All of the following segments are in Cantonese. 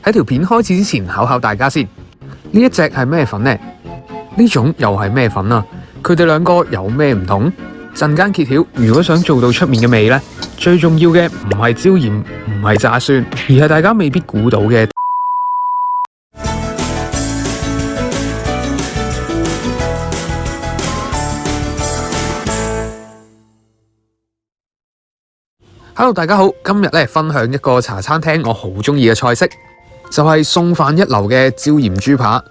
喺條片開始之前考考大家先，呢一隻係咩粉呢？呢種又係咩粉啊？佢哋兩個有咩唔同？陣間揭曉。如果想做到出面嘅味呢，最重要嘅唔係椒鹽，唔係炸蒜，而係大家未必估到嘅。Hello， 大家好，今日咧分享一個茶餐廳我好中意嘅菜式，就係餸飯一流嘅椒鹽豬扒。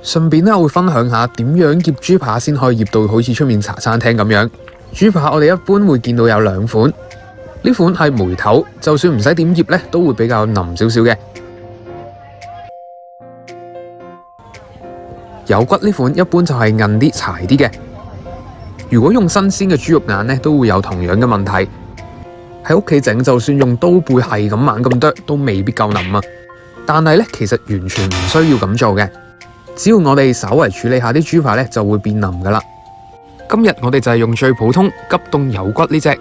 順便咧，我會分享下點樣醃豬扒先可以醃到好似出面茶餐廳咁樣。豬扒我哋一般會見到有兩款，呢款係梅頭，就算唔使點醃咧，都會比較腍少少嘅。有骨呢款一般就係韌啲、柴啲嘅。如果用新鮮嘅豬肉眼咧，都會有同樣嘅問題。喺屋企整，就算用刀背係咁猛咁剁，都未必夠腍啊！但係咧，其實完全唔需要咁做嘅，只要我哋稍為處理下啲豬扒咧，就會變腍噶啦。今日我哋就係用最普通急凍有骨呢隻，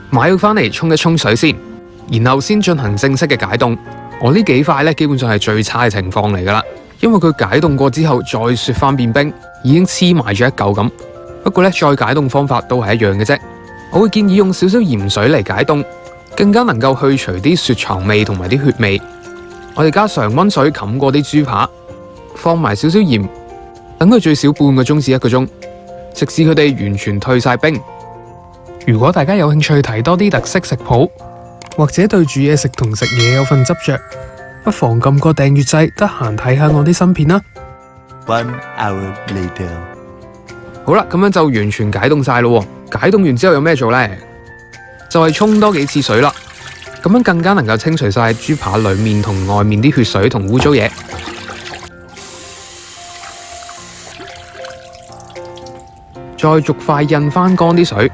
買咗翻嚟沖一沖水先，然後先進行正式嘅解凍。我呢幾塊咧，基本上係最差嘅情況嚟噶啦，因為佢解凍過之後再雪翻變冰，已經黐埋咗一嚿咁。不過咧，再解凍方法都係一樣嘅啫。我會建議用少少鹽水嚟解凍，更加能夠去除啲雪藏味同埋啲血味。我哋加常溫水冚過啲豬扒，放埋少少鹽，等佢最少半個鐘至1個鐘，直至佢哋完全退晒冰。如果大家有興趣睇多啲特色食譜，或者對煮嘢食同食嘢有份執着，不妨撳個訂閱掣，得閒睇下我啲新片啦。1 hour later， 好啦，咁樣就完全解凍晒咯。解凍完之後有咩做呢？就係沖多幾次水啦，咁樣更加能夠清除晒豬扒裏面同外面啲血水同污糟嘢。再逐塊印翻乾啲水。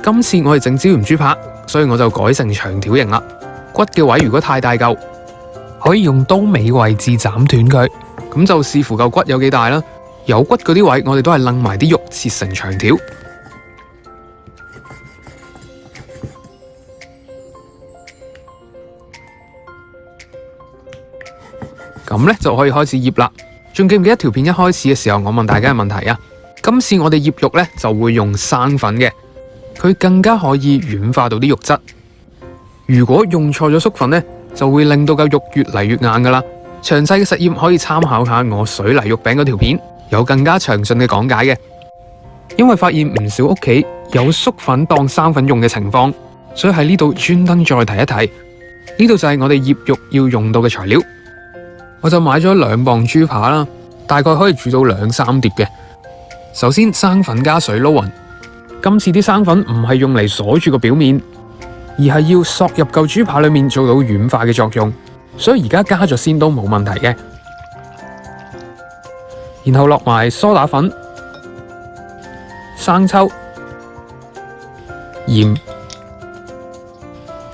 今次我哋整椒鹽豬扒，所以我就改成長條形啦。骨嘅位如果太大嚿，可以用刀尾位置斬斷佢，咁就視乎嚿骨有幾大啦。有骨嗰啲位，我哋都係擸埋啲肉切成長條。咁咧就可以開始醃啦。仲記唔記得條片一開始嘅時候，我問大家嘅問題啊？今次我哋醃肉咧就會用生粉嘅，佢更加可以軟化到啲肉質。如果用錯咗粟粉咧，就會令到嚿肉越嚟越硬噶啦。詳細嘅實驗可以參考下我水泥肉餅嗰條片，有更加詳盡嘅講解嘅。因為發現唔少屋企有粟粉當生粉用嘅情況，所以喺呢度專登再提一提。呢度就係我哋醃肉要用到嘅材料。我就買咗2磅豬扒啦，大概可以煮到2、3碟嘅。首先生粉加水撈勻。今次啲生粉唔係用嚟鎖住個表面，而係要索入嚿豬扒裏面做到軟化嘅作用，所以而家加咗先都冇問題嘅。然後落埋梳打粉、生抽、鹽、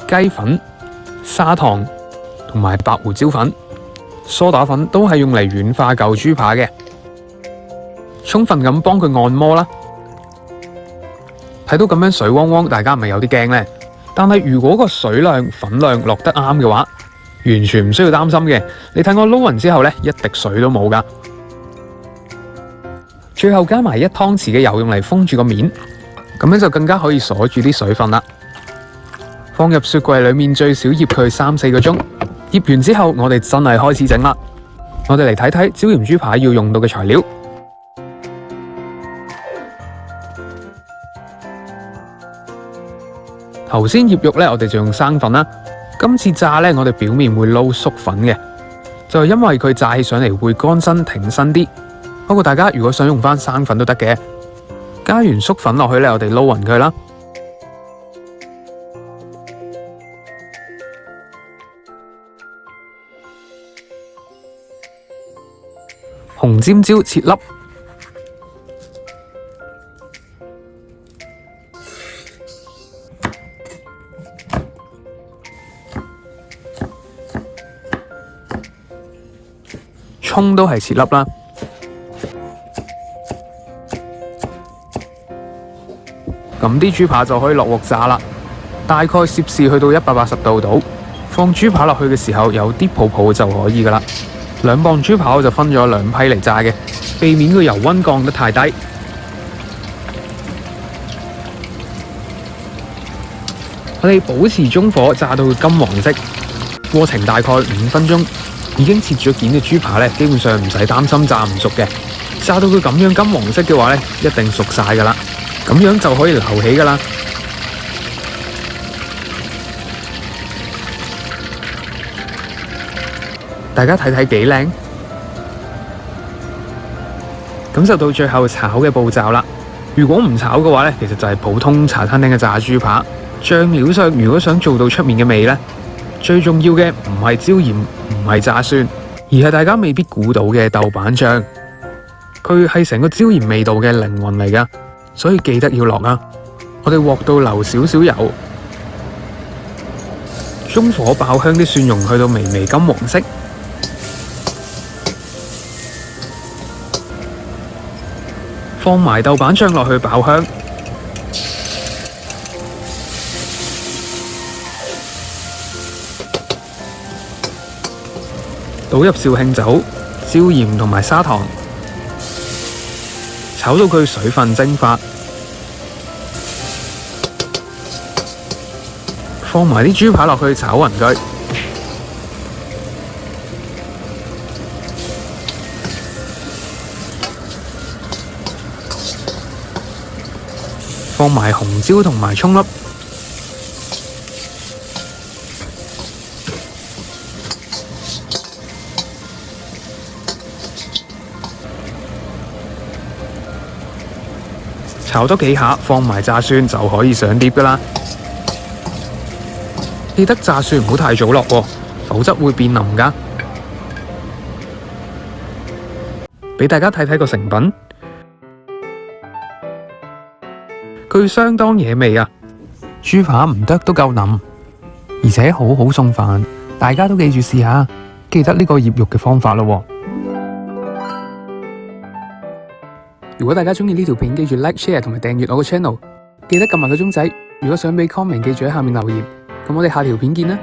雞粉、砂糖同埋白胡椒粉。梳打粉都係用嚟軟化嚿豬扒嘅，充分咁幫佢按摩啦。睇到咁樣水汪汪，大家係咪有啲驚呢？但係如果個水量、粉量落得啱嘅話，完全唔需要擔心嘅。你睇我撈勻之後呢，一滴水都冇噶。最後加埋1湯匙嘅油，用嚟封住個面，咁樣就更加可以鎖住啲水分啦。放入雪櫃裏面最少醃佢3、4個鐘。醃完之後，我哋真係開始整啦。我哋嚟睇睇椒鹽豬扒要用到嘅材料。頭先醃肉呢，我哋就用生粉啦。今次炸呢，我哋表面會撈粟粉嘅，就係因為佢炸起上嚟會乾身挺身啲。不過大家如果想用返生粉都得嘅。加完粟粉落去呢，我哋撈勻佢啦。紅尖椒切粒，葱都係切粒啦。咁啲豬扒就可以落鑊炸啦。大概攝氏去到180度度，放豬扒落去嘅時候有啲泡泡就可以噶啦。2磅豬扒我就分咗2批嚟炸嘅，避免個油溫降得太低。我哋保持中火炸到佢金黃色，過程大概5分鐘。已經切咗件嘅豬扒咧，基本上唔使擔心炸唔熟嘅。炸到佢咁樣金黃色嘅話咧，一定熟晒噶啦。咁樣就可以撈起噶啦。大家睇睇幾靚。咁就到最後炒嘅步驟啦。如果唔炒嘅話咧，其實就係普通茶餐廳嘅炸豬扒。醬料上，如果想做到出面嘅味咧，最重要嘅唔係椒鹽，唔係炸蒜，而係大家未必估到嘅豆瓣醬。佢係成個椒鹽味道嘅靈魂嚟噶，所以記得要落啊！我哋鑊度留少少油，中火爆香啲蒜蓉去到微微金黃色，放埋豆瓣醬落去爆香。倒入紹興酒、椒鹽同埋砂糖，炒到佢水分蒸發，放埋啲豬扒落去炒勻佢，放埋紅椒同埋葱粒。炒多幾下，放埋炸蒜就可以上碟噶啦。記得炸蒜唔好太早落喎，否則會變腍噶。俾大家睇睇個成品，佢相當惹味啊！豬扒唔得都夠腍，而且好好送飯。大家都記住試下，記得呢個醃肉嘅方法咯。如果大家鍾意呢條片，記住 like、share 同埋訂閱我個 channel，記得撳埋個鐘仔。如果想俾 comment，記住喺下面留言。咁我哋下條片見啦。